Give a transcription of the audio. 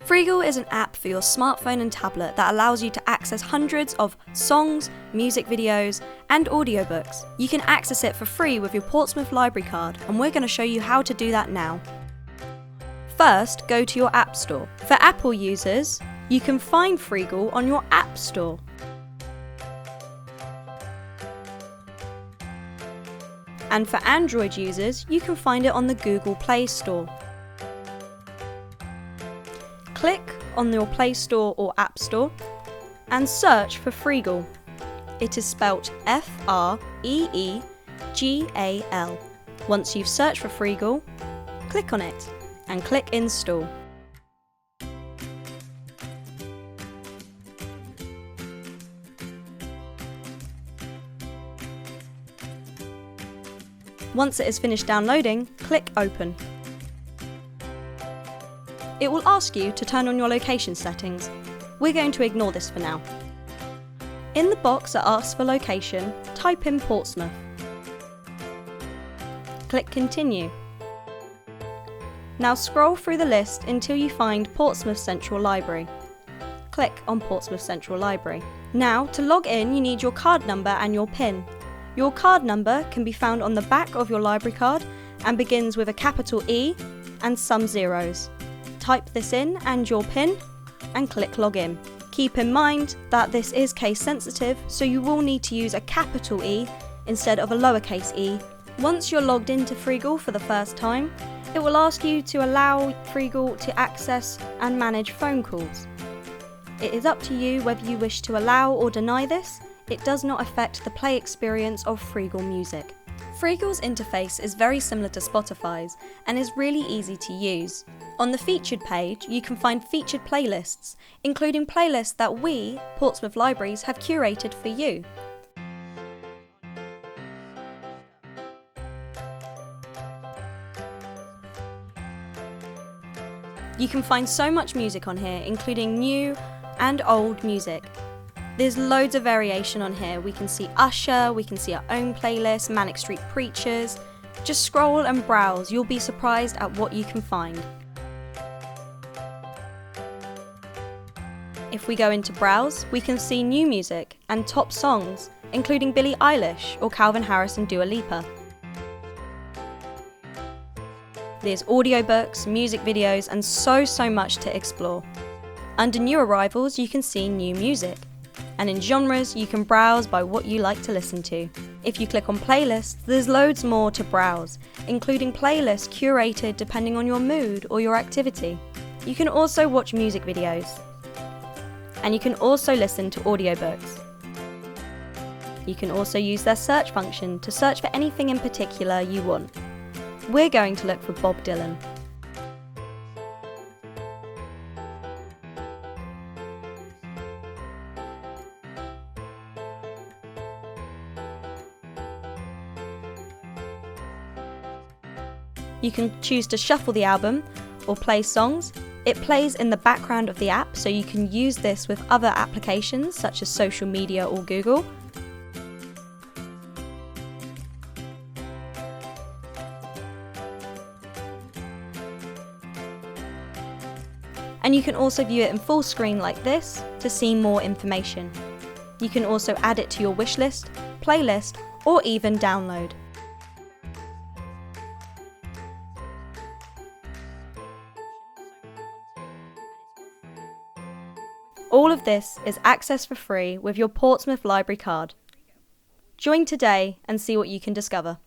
Freegal is an app for your smartphone and tablet that allows you to access hundreds of songs, music videos, and audiobooks. You can access it for free with your Portsmouth Library card, and we're going to show you how to do that now. First, go to your App Store. For Apple users, you can find Freegal on your App Store. And for Android users, you can find it on the Google Play Store. Click on your Play Store or App Store and search for Freegal. It is spelt Freegal. Once you've searched for Freegal, click on it and click Install. Once it is finished downloading, click Open. It will ask you to turn on your location settings. We're going to ignore this for now. In the box that asks for location, type in Portsmouth. Click Continue. Now scroll through the list until you find Portsmouth Central Library. Click on Portsmouth Central Library. Now, to log in, you need your card number and your PIN. Your card number can be found on the back of your library card and begins with a capital E and some zeros. Type this in and your PIN and click Login. Keep in mind that this is case sensitive, so you will need to use a capital E instead of a lowercase e. Once you're logged into Freegal for the first time, it will ask you to allow Freegal to access and manage phone calls. It is up to you whether you wish to allow or deny this. It does not affect the play experience of Freegal music. Freegal's interface is very similar to Spotify's and is really easy to use. On the featured page, you can find featured playlists, including playlists that we, Portsmouth Libraries, have curated for you. You can find so much music on here, including new and old music. There's loads of variation on here. We can see Usher, we can see our own playlist, Manic Street Preachers. Just scroll and browse, you'll be surprised at what you can find. If we go into Browse, we can see new music and top songs, including Billie Eilish or Calvin Harris and Dua Lipa. There's audiobooks, music videos, and so much to explore. Under new arrivals, you can see new music. And in genres, you can browse by what you like to listen to. If you click on playlists, there's loads more to browse, including playlists curated depending on your mood or your activity. You can also watch music videos. And you can also listen to audiobooks. You can also use their search function to search for anything in particular you want. We're going to look for Bob Dylan. You can choose to shuffle the album or play songs. It plays in the background of the app, so you can use this with other applications such as social media or Google. And you can also view it in full screen like this to see more information. You can also add it to your wish list, playlist, or even download. All of this is accessed for free with your Portsmouth Library card. Join today and see what you can discover.